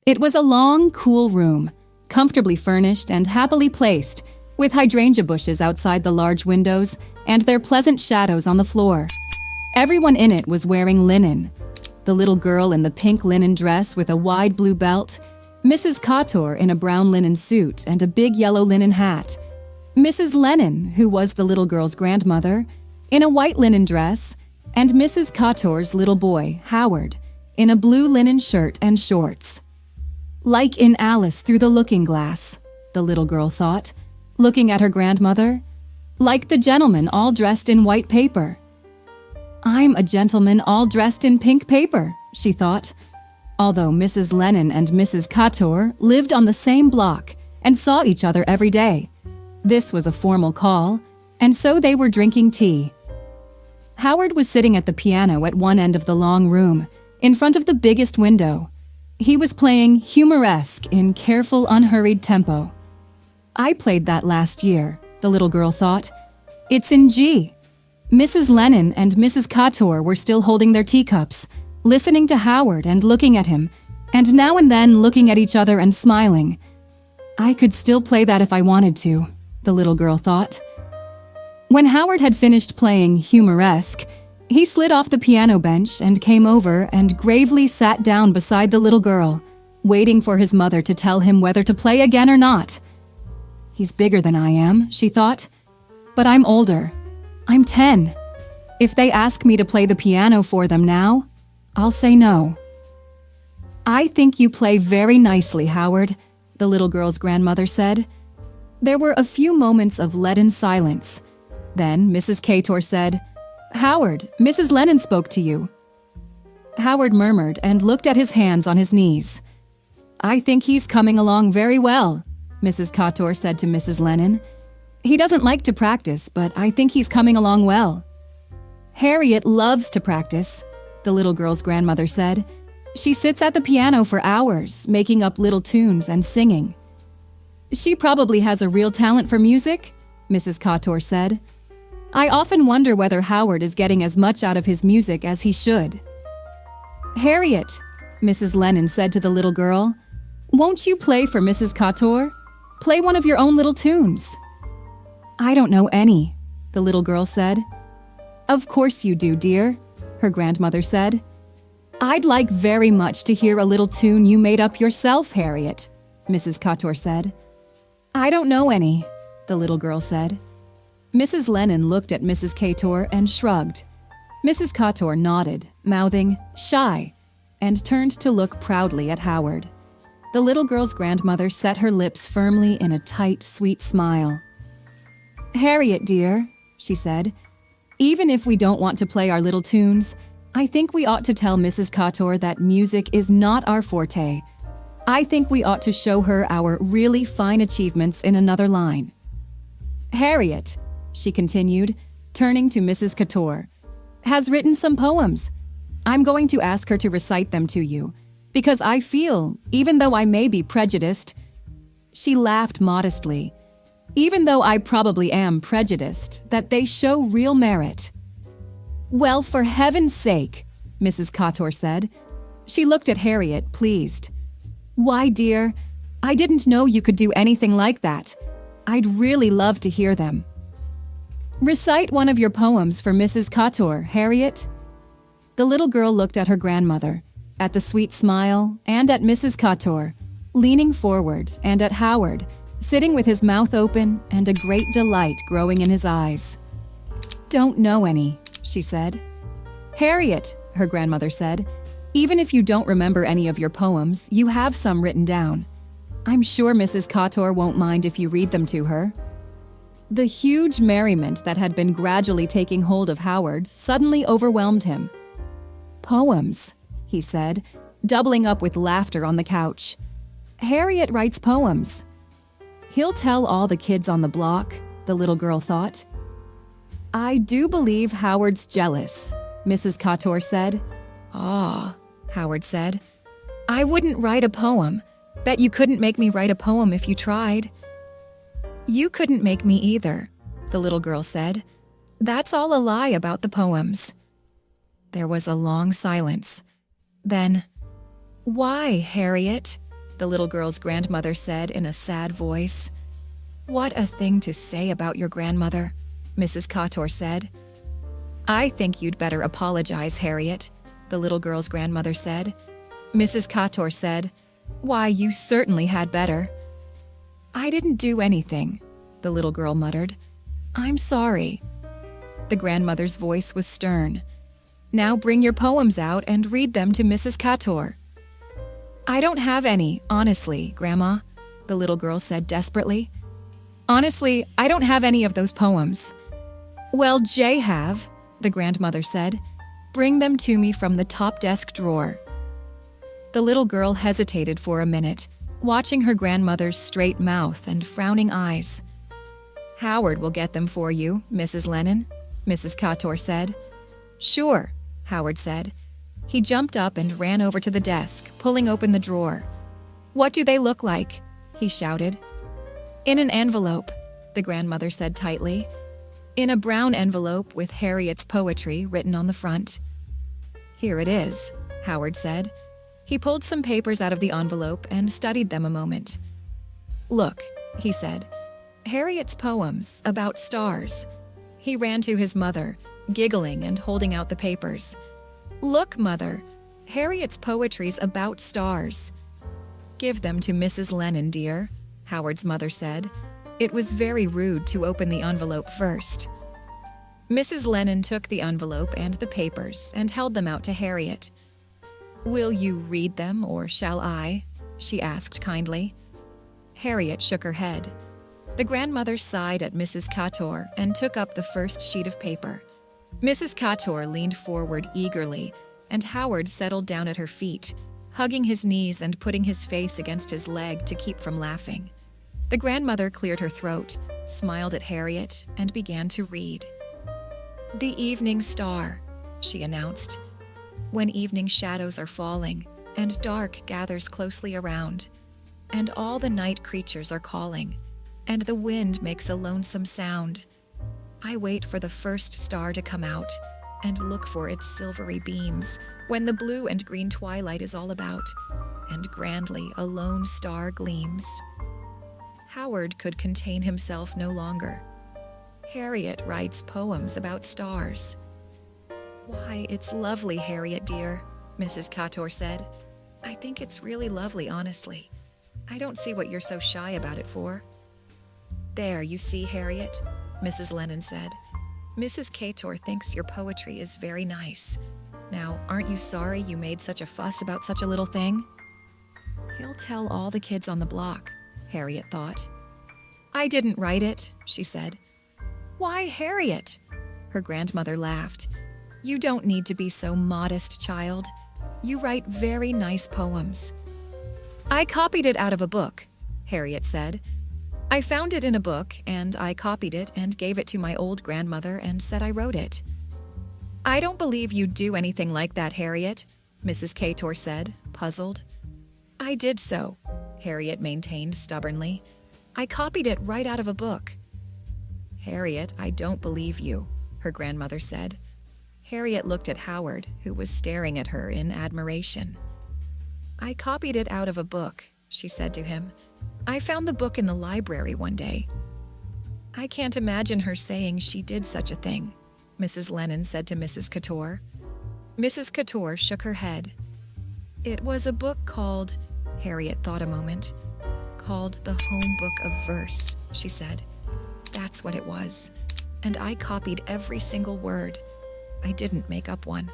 It was a long, cool room, comfortably furnished and happily placed, with hydrangea bushes outside the large windows and their pleasant shadows on the floor. Everyone in it was wearing linen. The little girl in the pink linen dress with a wide blue belt, Mrs. Cator in a brown linen suit and a big yellow linen hat, Mrs. Lennon, who was the little girl's grandmother, in a white linen dress, and Mrs. Cator's little boy, Howard, in a blue linen shirt and shorts. Like in Alice Through the Looking Glass, the little girl thought, looking at her grandmother. Like the gentleman all dressed in white paper. I'm a gentleman all dressed in pink paper, she thought. Although Mrs. Lennon and Mrs. Cator lived on the same block and saw each other every day. This was a formal call, and so they were drinking tea. Howard was sitting at the piano at one end of the long room, in front of the biggest window. He was playing Humoresque in careful, unhurried tempo. I played that last year, the little girl thought. It's in G. Mrs. Lennon and Mrs. Cator were still holding their teacups, listening to Howard and looking at him, and now and then looking at each other and smiling. I could still play that if I wanted to, the little girl thought. When Howard had finished playing Humoresque, he slid off the piano bench and came over and gravely sat down beside the little girl, waiting for his mother to tell him whether to play again or not. He's bigger than I am, she thought. But I'm older. I'm 10. If they ask me to play the piano for them now, I'll say no. I think you play very nicely, Howard, the little girl's grandmother said. There were a few moments of leaden silence. Then Mrs. Cator said, Howard, Mrs. Lennon spoke to you. Howard murmured and looked at his hands on his knees. I think he's coming along very well, Mrs. Cator said to Mrs. Lennon. He doesn't like to practice, but I think he's coming along well. Harriet loves to practice, the little girl's grandmother said. She sits at the piano for hours, making up little tunes and singing. She probably has a real talent for music, Mrs. Cator said. I often wonder whether Howard is getting as much out of his music as he should. Harriet, Mrs. Lennon said to the little girl, won't you play for Mrs. Cator? Play one of your own little tunes. I don't know any, the little girl said. Of course you do, dear, her grandmother said. I'd like very much to hear a little tune you made up yourself, Harriet, Mrs. Cator said. I don't know any, the little girl said. Mrs. Lennon looked at Mrs. Cator and shrugged. Mrs. Cator nodded, mouthing, shy, and turned to look proudly at Howard. The little girl's grandmother set her lips firmly in a tight, sweet smile. Harriet, dear, she said, even if we don't want to play our little tunes, I think we ought to tell Mrs. Cator that music is not our forte. I think we ought to show her our really fine achievements in another line. Harriet, she continued, turning to Mrs. Cator, has written some poems. I'm going to ask her to recite them to you, because I feel, even though I may be prejudiced, she laughed modestly, even though I probably am prejudiced, that they show real merit. Well, for heaven's sake, Mrs. Cator said. She looked at Harriet, pleased. Why, dear, I didn't know you could do anything like that. I'd really love to hear them. Recite one of your poems for Mrs. Cator, Harriet. The little girl looked at her grandmother, at the sweet smile, and at Mrs. Cator, leaning forward, and at Howard, sitting with his mouth open and a great delight growing in his eyes. Don't know any, she said. Harriet, her grandmother said, even if you don't remember any of your poems, you have some written down. I'm sure Mrs. Cator won't mind if you read them to her. The huge merriment that had been gradually taking hold of Howard suddenly overwhelmed him. Poems, he said, doubling up with laughter on the couch. Harriet writes poems. He'll tell all the kids on the block, the little girl thought. I do believe Howard's jealous, Mrs. Cator said. Ah, Howard said. I wouldn't write a poem. Bet you couldn't make me write a poem if you tried. You couldn't make me either, the little girl said. That's all a lie about the poems. There was a long silence. Then, why, Harriet? the little girl's grandmother said in a sad voice. "What a thing to say about your grandmother," Mrs. Cator said. "I think you'd better apologize, Harriet," the little girl's grandmother said. Mrs. Cator said, "Why, you certainly had better." "I didn't do anything," the little girl muttered. "I'm sorry." The grandmother's voice was stern. "Now bring your poems out and read them to Mrs. Cator." "I don't have any, honestly, Grandma," the little girl said desperately. "Honestly, I don't have any of those poems." "Well, Jay have," the grandmother said. "Bring them to me from the top desk drawer." The little girl hesitated for a minute, watching her grandmother's straight mouth and frowning eyes. "Howard will get them for you, Mrs. Lennon," Mrs. Cator said. "Sure," Howard said. He jumped up and ran over to the desk, pulling open the drawer. "What do they look like?" he shouted. "In an envelope," the grandmother said tightly. "In a brown envelope with Harriet's poetry written on the front." "Here it is," Howard said. He pulled some papers out of the envelope and studied them a moment. "Look," he said, "Harriet's poems about stars." He ran to his mother, giggling and holding out the papers. "Look, Mother, Harriet's poetry's about stars." "Give them to Mrs. Lennon, dear," Howard's mother said. It was very rude to open the envelope first. Mrs. Lennon took the envelope and the papers and held them out to Harriet. "Will you read them, or shall I?" she asked kindly. Harriet shook her head. The grandmother sighed at Mrs. Cator and took up the first sheet of paper. Mrs. Cator leaned forward eagerly, and Howard settled down at her feet, hugging his knees and putting his face against his leg to keep from laughing. The grandmother cleared her throat, smiled at Harriet, and began to read. "The evening star," she announced. "When evening shadows are falling, and dark gathers closely around, and all the night creatures are calling, and the wind makes a lonesome sound, I wait for the first star to come out, and look for its silvery beams, when the blue and green twilight is all about, and grandly a lone star gleams." Howard could contain himself no longer. "Harriet writes poems about stars." "Why, it's lovely, Harriet dear," Mrs. Cator said. "I think it's really lovely, honestly. I don't see what you're so shy about it for." "There, you see, Harriet," Mrs. Lennon said. "Mrs. Cator thinks your poetry is very nice. Now, aren't you sorry you made such a fuss about such a little thing?" "He'll tell all the kids on the block," Harriet thought. "I didn't write it," she said. "Why, Harriet?" Her grandmother laughed. "You don't need to be so modest, child. You write very nice poems." "I copied it out of a book," Harriet said. "I found it in a book, and I copied it and gave it to my old grandmother and said I wrote it." "I don't believe you'd do anything like that, Harriet," Mrs. Cator said, puzzled. "I did so," Harriet maintained stubbornly. "I copied it right out of a book." "Harriet, I don't believe you," her grandmother said. Harriet looked at Howard, who was staring at her in admiration. "I copied it out of a book," she said to him. "I found the book in the library one day." "I can't imagine her saying she did such a thing," Mrs. Lennon said to Mrs. Cator. Mrs. Cator shook her head. "It was a book called," Harriet thought a moment, "called The Home Book of Verse," she said. "That's what it was. And I copied every single word. I didn't make up one."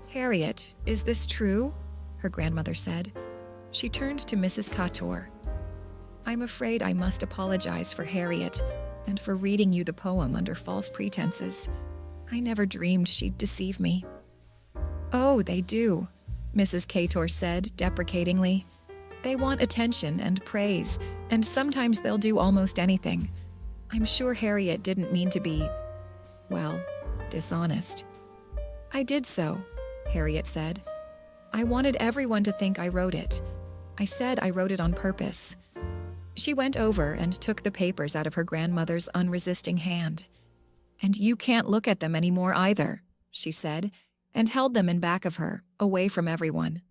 "Harriet, is this true?" her grandmother said. She turned to Mrs. Cator. "I'm afraid I must apologize for Harriet and for reading you the poem under false pretenses. I never dreamed she'd deceive me." "Oh, they do," Mrs. Cator said deprecatingly. "They want attention and praise, and sometimes they'll do almost anything. I'm sure Harriet didn't mean to be, well, dishonest." "I did so," Harriet said. "I wanted everyone to think I wrote it. I said I wrote it on purpose." She went over and took the papers out of her grandmother's unresisting hand. "And you can't look at them anymore either," she said, and held them in back of her, away from everyone.